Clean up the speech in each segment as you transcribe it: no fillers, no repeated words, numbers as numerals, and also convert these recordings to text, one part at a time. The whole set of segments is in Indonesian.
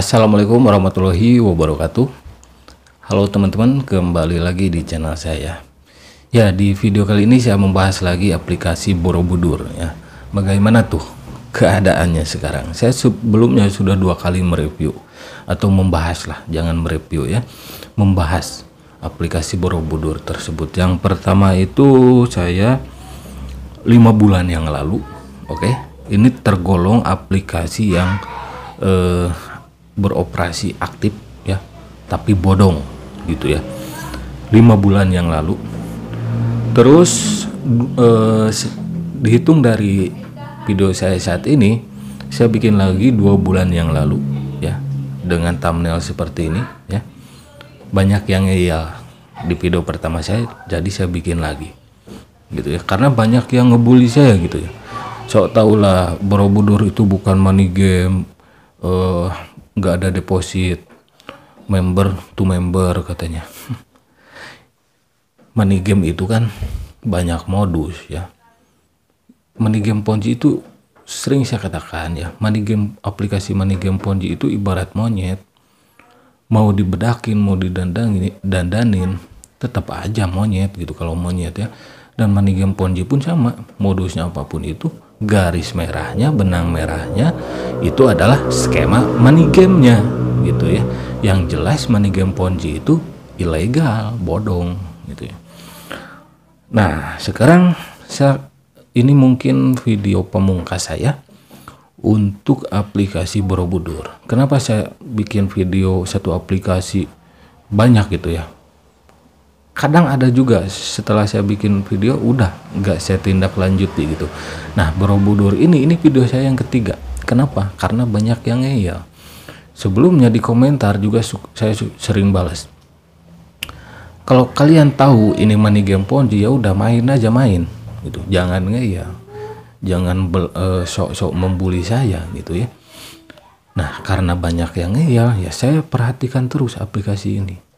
Assalamualaikum warahmatullahi wabarakatuh. Halo teman-teman, kembali lagi di channel saya. Ya, di video kali ini saya membahas lagi aplikasi Borobudur ya. Bagaimana tuh keadaannya sekarang? Saya sebelumnya sudah 2 kali mereview atau membahas lah, jangan mereview ya. Membahas aplikasi Borobudur tersebut. Yang pertama itu saya 5 bulan yang lalu. Oke. Ini tergolong aplikasi yang beroperasi aktif ya, tapi bodong gitu ya, 5 bulan yang lalu. Terus dihitung dari video saya saat ini, saya bikin lagi 2 bulan yang lalu ya, dengan thumbnail seperti ini ya. Banyak yang ngeyel di video pertama saya, jadi saya bikin lagi gitu ya, karena banyak yang ngebully saya gitu ya. Sok tau lah Borobudur itu bukan money game, nggak ada deposit, member to member katanya. Money game itu kan banyak modus ya. Money game Ponzi itu sering saya katakan ya, aplikasi money game Ponzi itu ibarat monyet, mau dibedakin, mau dandanin tetap aja monyet gitu kalau monyet ya. Dan money game Ponzi pun sama, modusnya apapun itu, garis merahnya, benang merahnya itu adalah skema money game-nya gitu ya. Yang jelas money game Ponzi itu ilegal, bodong gitu ya. Nah, sekarang ini mungkin video pemungkas saya untuk aplikasi Borobudur. Kenapa saya bikin video satu aplikasi banyak gitu ya? Kadang ada juga setelah saya bikin video udah nggak saya tindak lanjuti gitu. Nah, Borobudur ini video saya yang ketiga. Kenapa? Karena banyak yang ngeyel. Sebelumnya di komentar juga saya sering balas. Kalau kalian tahu ini money game Ponzi, ya udah main aja main gitu. Jangan ngeyel. Jangan sok-sok membuli saya gitu ya. Nah, karena banyak yang ngeyel, ya saya perhatikan terus aplikasi ini.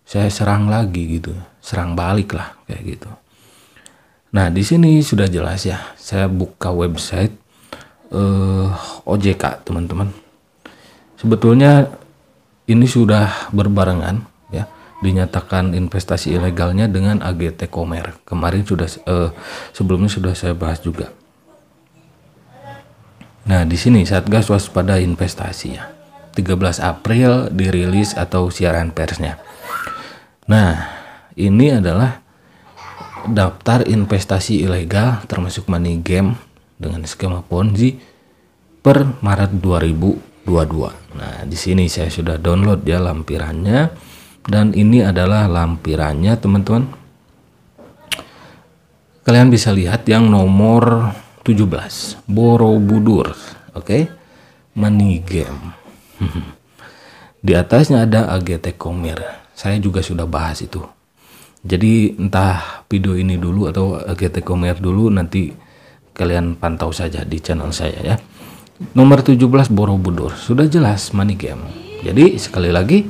Saya serang lagi gitu, serang balik lah kayak gitu. Nah, di sini sudah jelas ya, saya buka website OJK teman-teman. Sebetulnya ini sudah berbarengan ya, dinyatakan investasi ilegalnya dengan AGT Komer. Kemarin sudah sebelumnya sudah saya bahas juga. Nah, di sini Satgas Waspada Investasi ya, 13 April dirilis atau siaran persnya. Nah, ini adalah daftar investasi ilegal termasuk money game dengan skema Ponzi per Maret 2022. Nah, di sini saya sudah download ya lampirannya, dan ini adalah lampirannya teman-teman. Kalian bisa lihat yang nomor 17, Borobudur, oke? Money game. Di atasnya ada AGT Komer. Saya juga sudah bahas itu. Jadi entah video ini dulu atau AGT Komer dulu, nanti kalian pantau saja di channel saya ya. Nomor 17 Borobudur, sudah jelas money game. Jadi sekali lagi,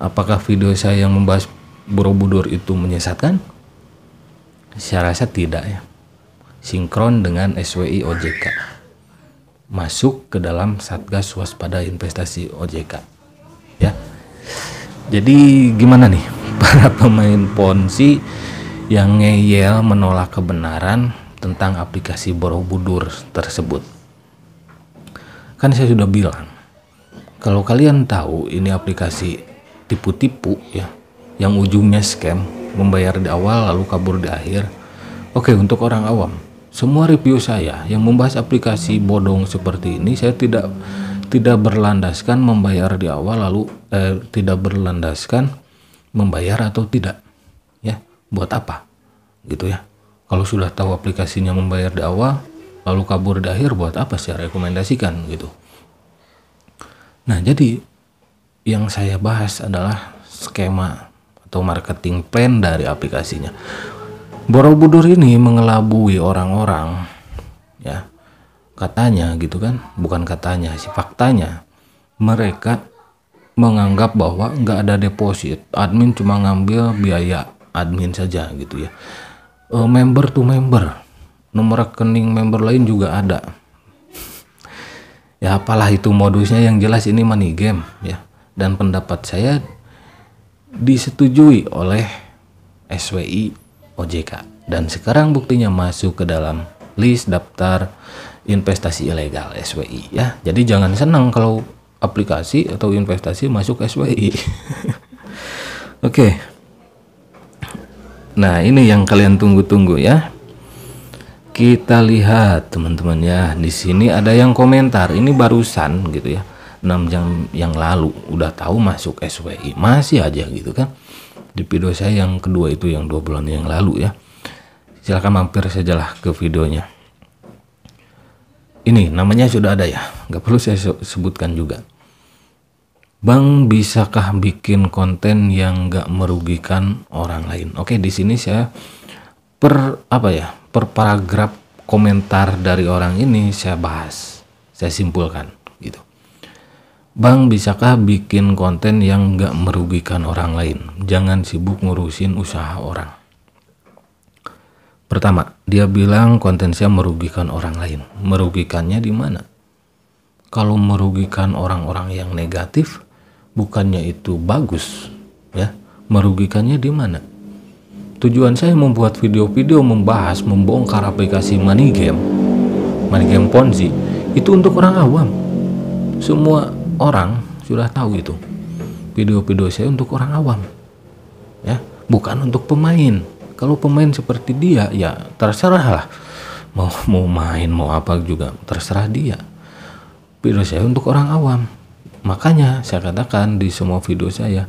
apakah video saya yang membahas Borobudur itu menyesatkan? Saya rasa tidak ya. Sinkron dengan SWI OJK. Masuk ke dalam Satgas Waspada Investasi OJK. Ya. Jadi gimana nih para pemain Ponzi yang ngeyel menolak kebenaran tentang aplikasi Borobudur tersebut? Kan saya sudah bilang, kalau kalian tahu ini aplikasi tipu-tipu ya, yang ujungnya scam, membayar di awal lalu kabur di akhir. Oke, untuk orang awam, semua review saya yang membahas aplikasi bodong seperti ini, saya tidak berlandaskan membayar di awal lalu tidak berlandaskan membayar atau tidak ya. Buat apa gitu ya, kalau sudah tahu aplikasinya membayar di awal lalu kabur di akhir, buat apa saya rekomendasikan gitu. Nah, jadi yang saya bahas adalah skema atau marketing plan dari aplikasinya. Borobudur ini mengelabui orang-orang ya. Katanya gitu kan, bukan katanya sih, faktanya mereka menganggap bahwa nggak ada deposit, admin cuma ngambil biaya admin saja gitu ya. Member to member, nomor rekening member lain juga ada. Ya apalah itu modusnya, yang jelas ini money game ya. Dan pendapat saya disetujui oleh SWI OJK. Dan sekarang buktinya masuk ke dalam list daftar investasi ilegal SWI ya. Jadi jangan senang kalau aplikasi atau investasi masuk SWI. Oke. Nah, ini yang kalian tunggu-tunggu ya. Kita lihat teman-teman ya, di sini ada yang komentar, ini barusan gitu ya, 6 jam yang lalu udah tahu masuk SWI, masih aja gitu kan. Di video saya yang kedua itu yang 2 bulan yang lalu ya. Silahkan mampir sajalah ke videonya. Ini namanya sudah ada ya, nggak perlu saya sebutkan juga. Bang, bisakah bikin konten yang nggak merugikan orang lain? Oke, di sini saya per paragraf komentar dari orang ini saya bahas, saya simpulkan gitu. Bang, bisakah bikin konten yang nggak merugikan orang lain? Jangan sibuk ngurusin usaha orang. Pertama, dia bilang konten saya merugikan orang lain. Merugikannya di mana? Kalau merugikan orang-orang yang negatif, bukannya itu bagus ya? Merugikannya di mana? Tujuan saya membuat video-video membongkar aplikasi money game Ponzi itu untuk orang awam. Semua orang sudah tahu itu. Video-video saya untuk orang awam, ya, bukan untuk pemain. Kalau pemain seperti dia, ya terserah lah. Mau main mau apa juga terserah dia. Video saya untuk orang awam. Makanya saya katakan di semua video saya,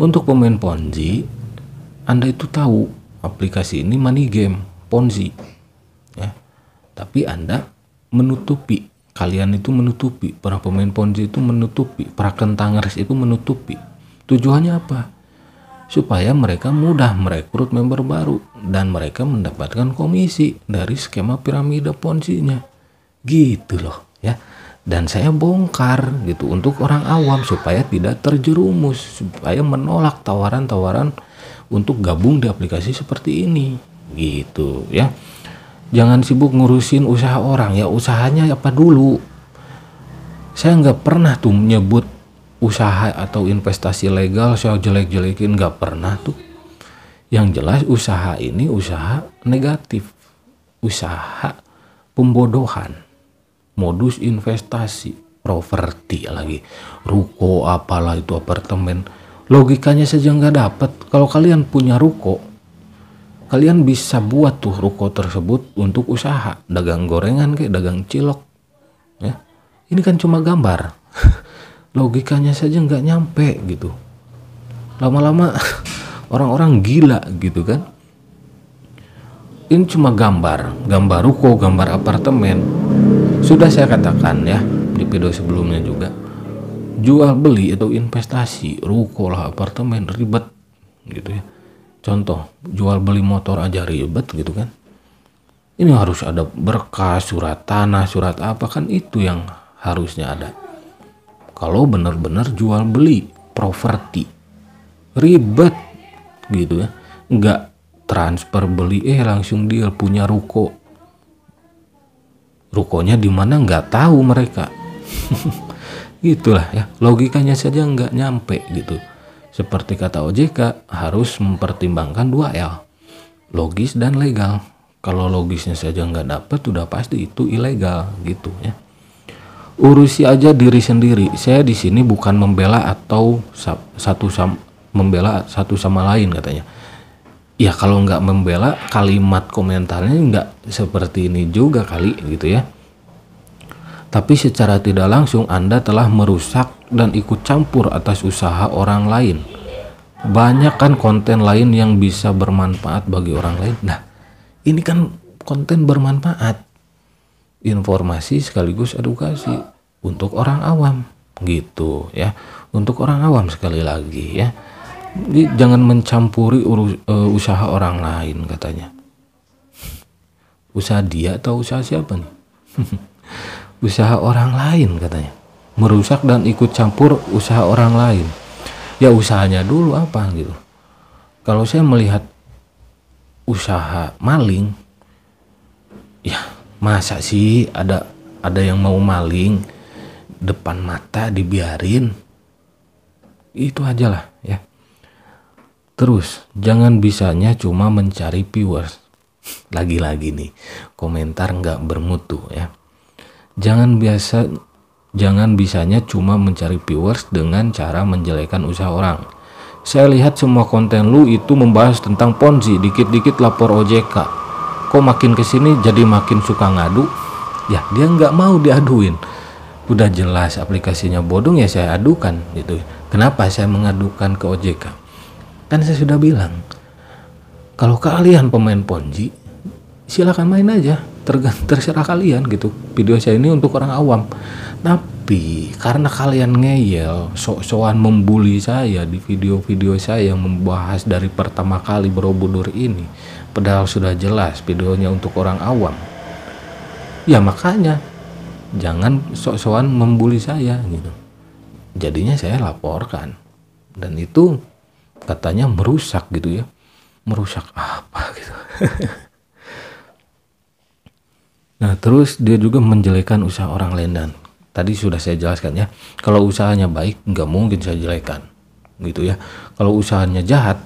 untuk pemain Ponzi, Anda itu tahu aplikasi ini money game Ponzi ya, tapi Anda menutupi, kalian itu menutupi, para pemain Ponzi itu menutupi, para kentangers itu menutupi. Tujuannya apa? Supaya mereka mudah merekrut member baru dan mereka mendapatkan komisi dari skema piramida Ponzi-nya gitu loh ya. Dan saya bongkar gitu untuk orang awam supaya tidak terjerumus, supaya menolak tawaran-tawaran untuk gabung di aplikasi seperti ini gitu ya. Jangan sibuk ngurusin usaha orang ya, usahanya apa dulu. Saya nggak pernah tuh menyebut usaha atau investasi legal saya jelek-jelekin, nggak pernah tuh. Yang jelas usaha ini usaha negatif, usaha pembodohan, modus investasi, properti lagi, ruko apalah itu apartemen. Logikanya saja nggak dapat. Kalau kalian punya ruko, kalian bisa buat tuh ruko tersebut untuk usaha, dagang gorengan kayak dagang cilok ya. Ini kan cuma gambar. Logikanya saja nggak nyampe gitu. Lama-lama orang-orang gila gitu kan. Ini cuma gambar ruko, gambar apartemen. Sudah saya katakan ya di video sebelumnya juga, jual beli atau investasi ruko lah apartemen ribet gitu ya. Contoh, jual beli motor aja ribet gitu kan. Ini harus ada berkas, surat tanah, surat apa, kan itu yang harusnya ada. Kalau benar-benar jual beli properti ribet gitu ya. Enggak transfer beli langsung deal, punya ruko. Rukonya di mana nggak tahu mereka. Gitulah ya, logikanya saja nggak nyampe gitu. Seperti kata OJK, harus mempertimbangkan 2L, logis dan legal. Kalau logisnya saja nggak dapet, udah pasti itu ilegal gitu ya. Urusi aja diri sendiri. Saya di sini bukan membela atau membela satu sama lain katanya. Ya kalau nggak membela, kalimat komentarnya nggak seperti ini juga kali gitu ya. Tapi secara tidak langsung Anda telah merusak dan ikut campur atas usaha orang lain. Banyak kan konten lain yang bisa bermanfaat bagi orang lain. Nah, ini kan konten bermanfaat, informasi sekaligus edukasi untuk orang awam gitu ya. Untuk orang awam sekali lagi ya. Jadi, jangan mencampuri usaha orang lain katanya. Usaha dia atau usaha siapa nih? Usaha orang lain katanya. Merusak dan ikut campur usaha orang lain. Ya usahanya dulu apa gitu. Kalau saya melihat usaha maling, ya masa sih ada yang mau maling depan mata dibiarin. Itu aja lah ya. Terus jangan bisanya cuma mencari viewers. Lagi-lagi nih, komentar nggak bermutu ya. Jangan bisanya cuma mencari viewers dengan cara menjelekan usaha orang. Saya lihat semua konten lu itu membahas tentang Ponzi, dikit-dikit lapor OJK. Kok makin kesini jadi makin suka ngadu? Ya dia nggak mau diaduin. Udah jelas aplikasinya bodong ya saya adukan gitu. Kenapa saya mengadukan ke OJK? Kan saya sudah bilang, kalau kalian pemain Ponzi, silakan main aja, terserah kalian gitu. Video saya ini untuk orang awam. Tapi karena kalian ngeyel, sok-sokan membuli saya di video-video saya yang membahas dari pertama kali Borobudur ini, padahal sudah jelas videonya untuk orang awam. Ya makanya jangan sok-sokan membuli saya gitu. Jadinya saya laporkan. Dan itu katanya merusak gitu ya. Merusak apa gitu. Nah terus dia juga menjelekan usaha orang lain. Dan tadi sudah saya jelaskan ya, kalau usahanya baik nggak mungkin saya jelekan gitu ya. Kalau usahanya jahat,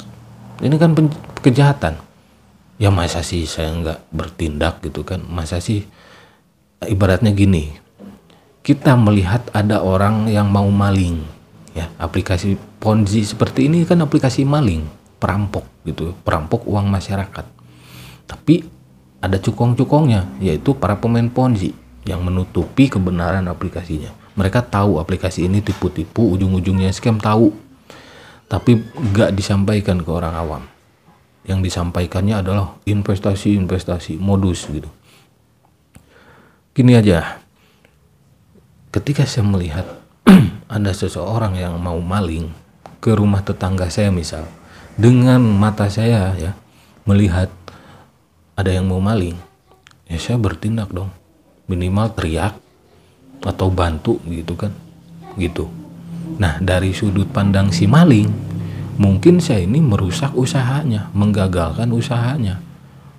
ini kan kejahatan ya, masa sih saya nggak bertindak gitu kan. Masa sih, ibaratnya gini, kita melihat ada orang yang mau maling ya, aplikasi Ponzi seperti ini kan aplikasi maling, perampok gitu, perampok uang masyarakat. Tapi ada cukong-cukongnya, yaitu para pemain Ponzi yang menutupi kebenaran aplikasinya. Mereka tahu aplikasi ini tipu-tipu, ujung-ujungnya scam, tahu, tapi gak disampaikan ke orang awam. Yang disampaikannya adalah investasi modus gitu. Gini aja, ketika saya melihat ada seseorang yang mau maling ke rumah tetangga saya misal, dengan mata saya ya melihat ada yang mau maling, ya saya bertindak dong, minimal teriak atau bantu gitu kan, gitu. Nah dari sudut pandang si maling, mungkin saya ini merusak usahanya, menggagalkan usahanya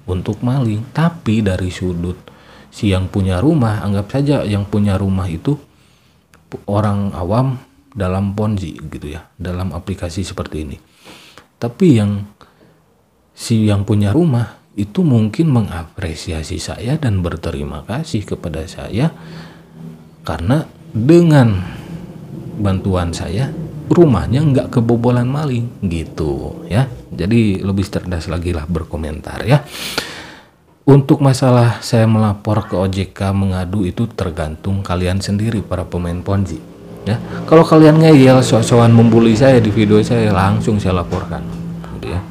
untuk maling. Tapi dari sudut si yang punya rumah, anggap saja yang punya rumah itu orang awam dalam Ponzi gitu ya, dalam aplikasi seperti ini. Tapi si yang punya rumah itu mungkin mengapresiasi saya dan berterima kasih kepada saya karena dengan bantuan saya rumahnya nggak kebobolan maling gitu ya. Jadi lebih cerdas lagi lah berkomentar ya. Untuk masalah saya melapor ke OJK mengadu itu tergantung kalian sendiri para pemain Ponzi ya. Kalau kalian ngeyel sok-sokan membuli saya di video saya, langsung saya laporkan gitu ya.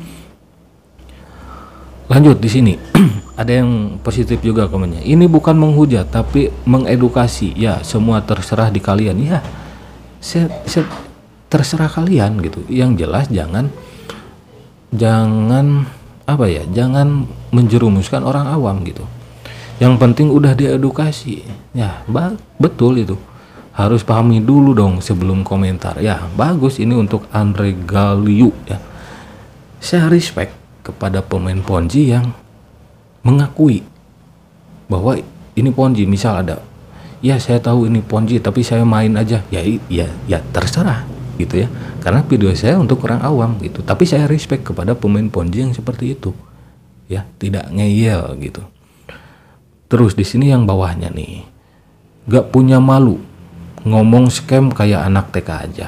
Lanjut di sini ada yang positif juga komennya. Ini bukan menghujat tapi mengedukasi. Ya semua terserah di kalian ya. Terserah kalian gitu. Yang jelas jangan apa ya, jangan menjerumuskan orang awam gitu. Yang penting udah diedukasi ya, betul itu, harus pahami dulu dong sebelum komentar ya. Bagus ini untuk Andre Galiu ya. Saya respect kepada pemain Ponzi yang mengakui bahwa ini Ponzi. Misal ada, ya saya tahu ini Ponzi tapi saya main aja, ya terserah gitu ya, karena video saya untuk orang awam gitu. Tapi saya respect kepada pemain Ponzi yang seperti itu ya, tidak ngeyel gitu. Terus di sini yang bawahnya nih, gak punya malu, ngomong scam kayak anak TK aja.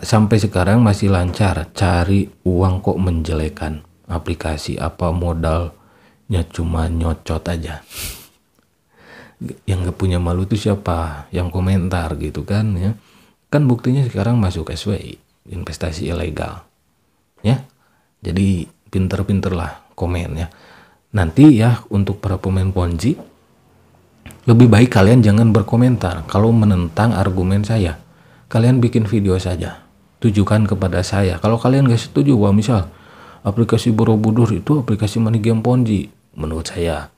Sampai sekarang masih lancar cari uang kok menjelekan aplikasi, apa modalnya cuma nyocot aja. Yang gak punya malu itu siapa? Yang komentar gitu kan ya. Kan buktinya sekarang masuk SWI, investasi ilegal ya. Jadi pinter-pinter lah komen ya. Nanti ya untuk para pemain Ponzi, lebih baik kalian jangan berkomentar kalau menentang argumen saya. Kalian bikin video saja, tujukan kepada saya. Kalau kalian gak setuju, wah misal aplikasi Borobudur itu aplikasi money game Ponzi menurut saya,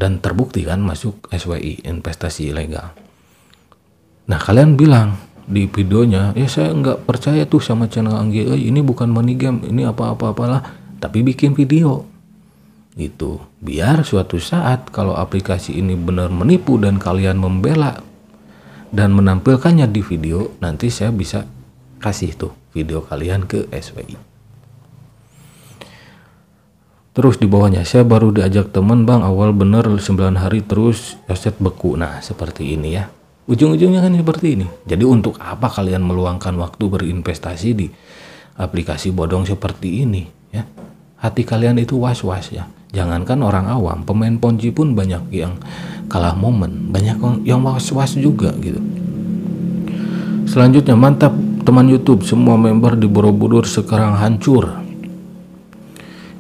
dan terbukti kan masuk SWI, investasi ilegal. Nah kalian bilang di videonya, ya saya nggak percaya tuh sama channel Anggi, ini bukan money game, ini apa-apalah, tapi bikin video gitu. Biar suatu saat kalau aplikasi ini benar menipu dan kalian membela dan menampilkannya di video, nanti saya bisa kasih tuh video kalian ke SWI. Terus di bawahnya, saya baru diajak teman bang, awal bener 9 hari terus aset beku. Nah seperti ini ya, ujung-ujungnya kan seperti ini. Jadi untuk apa kalian meluangkan waktu berinvestasi di aplikasi bodong seperti ini ya? Hati kalian itu was-was ya. Jangankan orang awam, pemain ponzi pun banyak yang kalah momen, banyak yang was-was juga gitu. Selanjutnya, mantap teman YouTube, semua member di Borobudur sekarang hancur.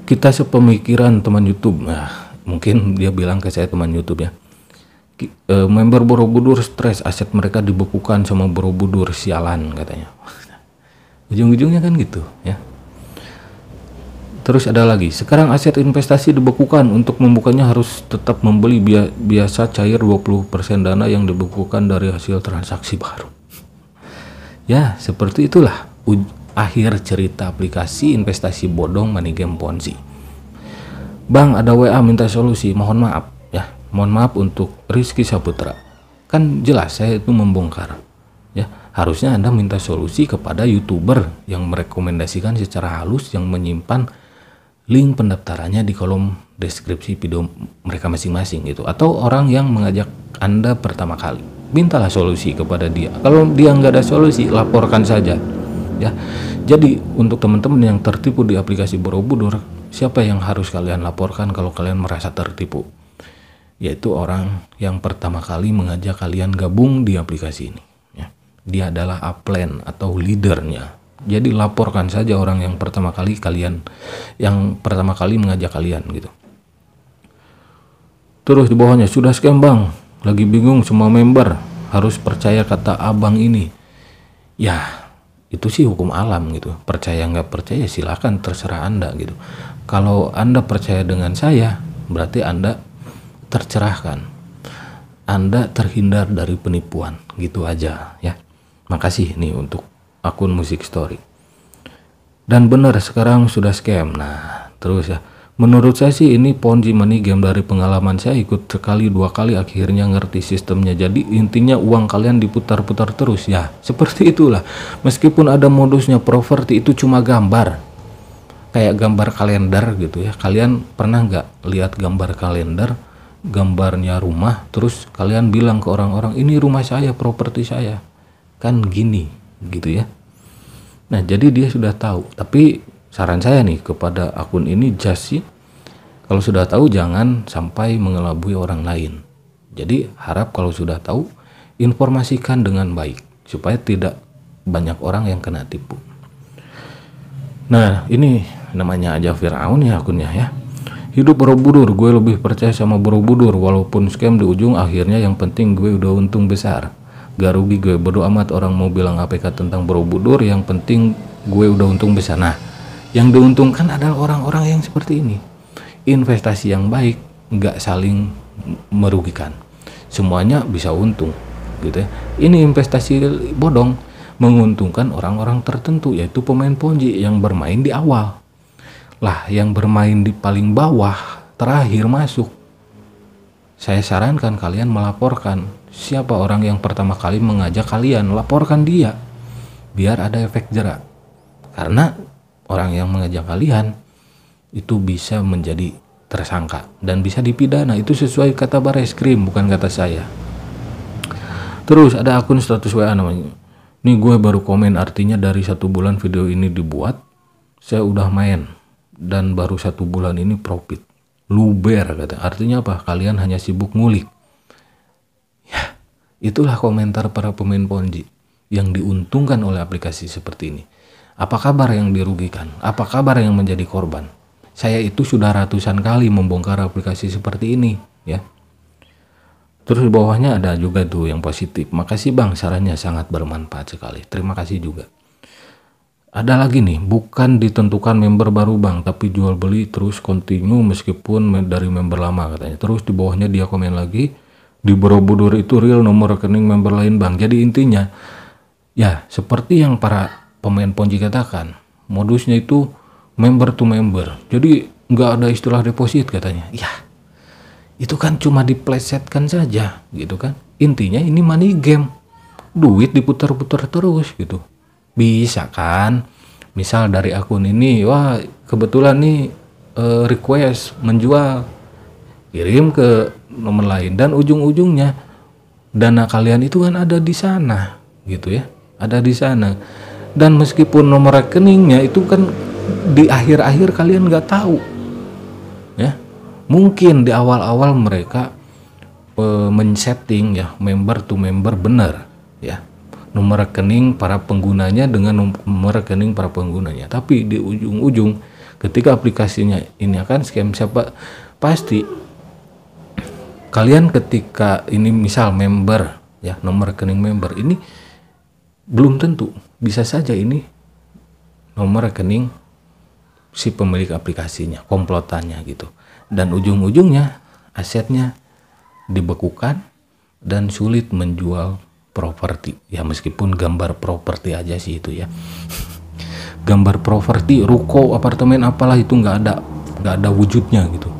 Kita sepemikiran teman YouTube. Nah, mungkin dia bilang ke saya teman YouTube ya. Member Borobudur stres, aset mereka dibekukan sama Borobudur, sialan katanya. Ujung-ujungnya kan gitu ya. Terus ada lagi, sekarang aset investasi dibekukan, untuk membukanya harus tetap membeli biasa cair 20% dana yang dibekukan dari hasil transaksi baru. Ya, seperti itulah akhir cerita aplikasi investasi bodong money game Ponzi. Bang, ada WA minta solusi, mohon maaf ya. Mohon maaf untuk Rizky Saputra. Kan jelas saya itu membongkar. Ya, harusnya Anda minta solusi kepada YouTuber yang merekomendasikan secara halus, yang menyimpan link pendaftarannya di kolom deskripsi video mereka masing-masing gitu, atau orang yang mengajak Anda pertama kali. Mintalah solusi kepada dia. Kalau dia nggak ada solusi, laporkan saja ya. Jadi untuk teman-teman yang tertipu di aplikasi Borobudur, siapa yang harus kalian laporkan kalau kalian merasa tertipu? Yaitu orang yang pertama kali mengajak kalian gabung di aplikasi ini ya. Dia adalah upline atau leadernya. Jadi laporkan saja orang yang pertama kali mengajak kalian gitu. Terus di bawahnya, sudah scam bang, lagi bingung semua member, harus percaya kata abang ini. Ya itu sih hukum alam gitu, percaya nggak percaya silakan, terserah Anda gitu. Kalau Anda percaya dengan saya, berarti Anda tercerahkan, Anda terhindar dari penipuan, gitu aja ya. Makasih nih untuk akun Music Story. Dan benar sekarang sudah scam. Nah terus ya, menurut saya sih ini Ponzi money game. Dari pengalaman saya ikut sekali 2 kali, akhirnya ngerti sistemnya. Jadi intinya uang kalian diputar-putar terus ya, seperti itulah. Meskipun ada modusnya, properti itu cuma gambar, kayak gambar kalender gitu ya. Kalian pernah nggak lihat gambar kalender, gambarnya rumah, terus kalian bilang ke orang-orang, ini rumah saya, properti saya, kan gini gitu ya. Nah jadi dia sudah tahu. Tapi saran saya nih kepada akun ini, just sih, kalau sudah tahu jangan sampai mengelabui orang lain. Jadi harap kalau sudah tahu, informasikan dengan baik supaya tidak banyak orang yang kena tipu. Nah ini namanya aja Firaun ya akunnya ya. Hidup Borobudur, gue lebih percaya sama Borobudur walaupun scam di ujung akhirnya, yang penting gue udah untung besar. Gak rugi gue, bodo amat orang mau bilang APK tentang Borobudur, yang penting gue udah untung besar. Nah yang diuntungkan adalah orang-orang yang seperti ini. Investasi yang baik nggak saling merugikan, semuanya bisa untung gitu ya. Ini investasi bodong menguntungkan orang-orang tertentu, yaitu pemain Ponzi yang bermain di awal lah, yang bermain di paling bawah terakhir masuk. Saya sarankan kalian melaporkan siapa orang yang pertama kali mengajak kalian, laporkan dia biar ada efek jerak. Karena orang yang mengajak kalian itu bisa menjadi tersangka dan bisa dipidana. Itu sesuai kata Bareskrim, bukan kata saya. Terus ada akun status WA namanya, nih gue baru komen, artinya dari 1 bulan video ini dibuat saya udah main dan baru 1 bulan ini profit. Luber kata, artinya apa? Kalian hanya sibuk ngulik. Ya itulah komentar para pemain Ponzi yang diuntungkan oleh aplikasi seperti ini. Apa kabar yang dirugikan? Apa kabar yang menjadi korban? Saya itu sudah ratusan kali membongkar aplikasi seperti ini ya. Terus di bawahnya ada juga tuh yang positif. Makasih bang, sarannya sangat bermanfaat sekali. Terima kasih juga. Ada lagi nih, bukan ditentukan member baru bang, tapi jual beli terus continue meskipun dari member lama katanya. Terus di bawahnya dia komen lagi, di Borobudur itu real, nomor rekening member lain bang. Jadi intinya ya seperti yang para pemain Ponzi katakan, modusnya itu member to member. Jadi nggak ada istilah deposit katanya. Ya, itu kan cuma diplesetkan saja gitu kan. Intinya ini money game, duit diputar-putar terus gitu. Bisa kan, misal dari akun ini, wah kebetulan nih request menjual, kirim ke nomor lain, dan ujung-ujungnya dana kalian itu kan ada di sana gitu ya, ada di sana. Dan meskipun nomor rekeningnya itu kan di akhir-akhir kalian nggak tahu ya, mungkin di awal-awal mereka men-setting ya member to member benar ya, nomor rekening para penggunanya dengan nomor rekening para penggunanya, tapi di ujung-ujung ketika aplikasinya ini akan scam, siapa pasti kalian ketika ini misal member ya, nomor rekening member ini belum tentu, bisa saja ini nomor rekening si pemilik aplikasinya, komplotannya gitu, dan ujung-ujungnya asetnya dibekukan dan sulit menjual properti ya, meskipun gambar properti aja sih itu ya, gambar properti, ruko, apartemen apalah itu nggak ada wujudnya gitu.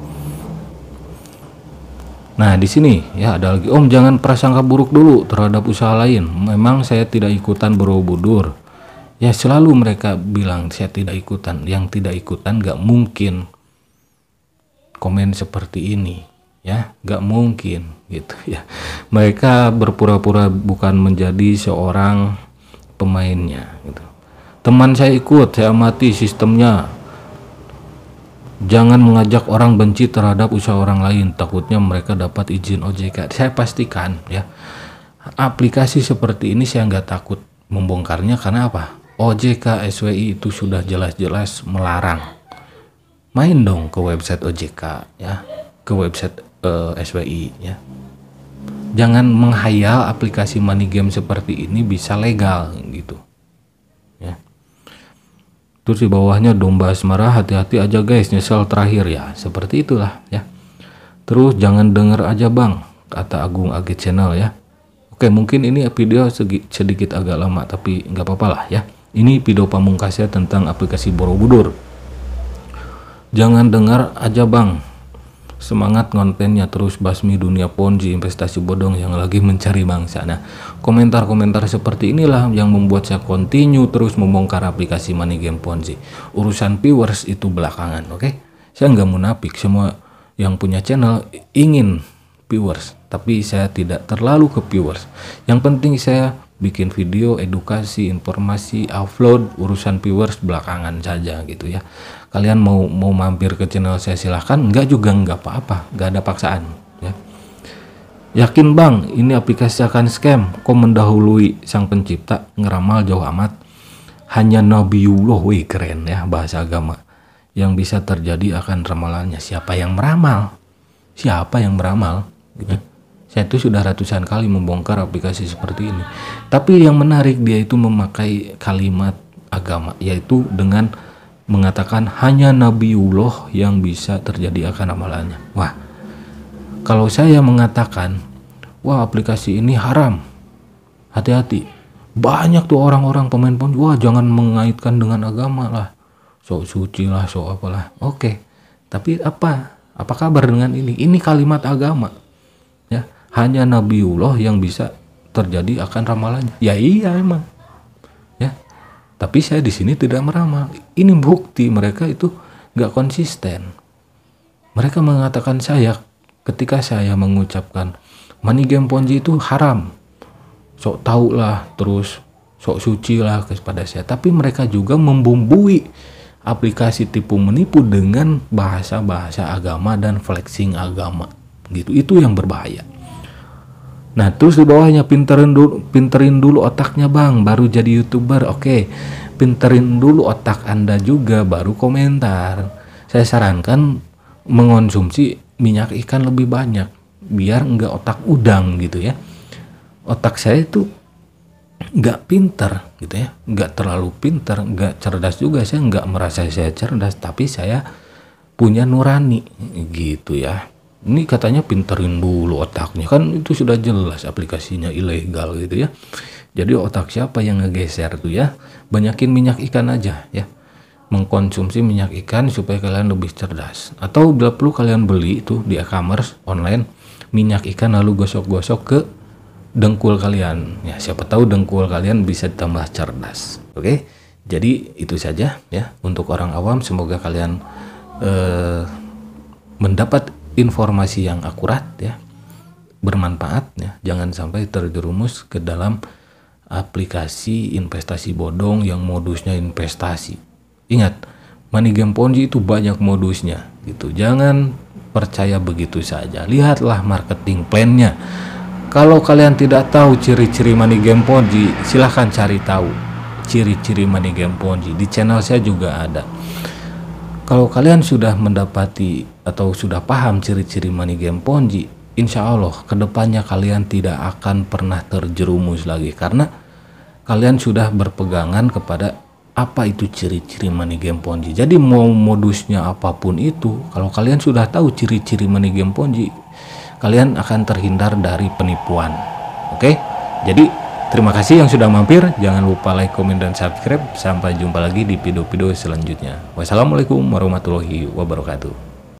Nah di sini ya ada lagi, Om jangan prasangka buruk dulu terhadap usaha lain. Memang saya tidak ikutan Borobudur. Ya selalu mereka bilang saya tidak ikutan. Yang tidak ikutan nggak mungkin komen seperti ini ya, nggak mungkin gitu ya. Mereka berpura-pura bukan menjadi seorang pemainnya gitu. Teman saya ikut, saya amati sistemnya. Jangan mengajak orang benci terhadap usaha orang lain, takutnya mereka dapat izin OJK. Saya pastikan ya, aplikasi seperti ini saya nggak takut membongkarnya. Karena apa? OJK SWI itu sudah jelas-jelas melarang. Main dong ke website OJK ya, ke website SWI ya. Jangan menghayal aplikasi money game seperti ini bisa legal gitu ya. Terus di bawahnya domba asmara, hati-hati aja guys, nyesel terakhir ya, seperti itulah ya. Terus jangan denger aja bang, kata Agung AG Channel ya. Oke, mungkin ini video sedikit agak lama, tapi nggak apa-apa lah ya. Ini video pamungkasnya tentang aplikasi Borobudur. Jangan dengar aja bang, semangat kontennya terus basmi dunia ponzi, investasi bodong yang lagi mencari mangsa. Nah, komentar-komentar seperti inilah yang membuat saya continue terus membongkar aplikasi money game ponzi. Urusan viewers itu belakangan, oke? Saya nggak munafik, semua yang punya channel ingin viewers, tapi saya tidak terlalu ke viewers. Yang penting saya bikin video, edukasi, informasi, upload, urusan viewers belakangan saja gitu ya. Kalian mau mampir ke channel saya silahkan, enggak juga enggak apa-apa, enggak ada paksaan ya. Yakin bang ini aplikasi akan scam, kok mendahului sang pencipta, ngeramal jauh amat, hanya Nabiullah. Wih keren ya bahasa agama, yang bisa terjadi akan ramalannya. Siapa yang meramal? Siapa yang meramal gitu. Saya itu sudah ratusan kali membongkar aplikasi seperti ini, tapi yang menarik dia itu memakai kalimat agama, yaitu dengan mengatakan hanya Nabiullah yang bisa terjadi akan amalannya. Wah, kalau saya mengatakan wah aplikasi ini haram, hati-hati. Banyak tuh orang-orang pemain ponzi, wah jangan mengaitkan dengan agama lah, sok suci lah, sok apalah. Oke, tapi apa kabar dengan ini? Ini kalimat agama ya, hanya Nabiullah yang bisa terjadi akan ramalannya. Ya iya emang ya, tapi saya di sini tidak meramal. Ini bukti mereka itu nggak konsisten. Mereka mengatakan saya ketika saya mengucapkan money game ponzi itu haram, sok tahu lah, terus sok suci lah kepada saya. Tapi mereka juga membumbui aplikasi tipu menipu dengan bahasa-bahasa agama dan flexing agama gitu. Itu yang berbahaya. Nah terus di bawahnya pinterin dulu otaknya bang, baru jadi YouTuber. Oke, pinterin dulu otak Anda juga baru komentar. Saya sarankan mengonsumsi minyak ikan lebih banyak biar enggak otak udang gitu ya. Otak saya itu enggak pinter gitu ya, enggak terlalu pinter, enggak cerdas juga. Saya enggak merasa saya cerdas, tapi saya punya nurani gitu ya. Ini katanya pinterin dulu otaknya, kan itu sudah jelas aplikasinya ilegal gitu ya. Jadi otak siapa yang ngegeser tuh ya? Banyakin minyak ikan aja ya. mengkonsumsi minyak ikan supaya kalian lebih cerdas. Atau bila perlu kalian beli itu di e-commerce online minyak ikan lalu gosok-gosok ke dengkul kalian. Ya, siapa tahu dengkul kalian bisa tambah cerdas. Oke. Jadi itu saja ya untuk orang awam. Semoga kalian mendapat informasi yang akurat ya, bermanfaat ya. Jangan sampai terjerumus ke dalam aplikasi investasi bodong yang modusnya investasi. Ingat, money game Ponzi itu banyak modusnya gitu. Jangan percaya begitu saja. Lihatlah marketing plan-nya. Kalau kalian tidak tahu ciri-ciri money game Ponzi, silahkan cari tahu ciri-ciri money game Ponzi. Di channel saya juga ada. Kalau kalian sudah mendapati atau sudah paham ciri-ciri money game Ponzi, insya Allah kedepannya kalian tidak akan pernah terjerumus lagi, karena kalian sudah berpegangan kepada apa itu ciri-ciri money game Ponzi. Jadi mau modusnya apapun itu, kalau kalian sudah tahu ciri-ciri money game Ponzi, kalian akan terhindar dari penipuan. Oke? Jadi terima kasih yang sudah mampir. Jangan lupa like, komen, dan subscribe. Sampai jumpa lagi di video-video selanjutnya. Wassalamualaikum warahmatullahi wabarakatuh.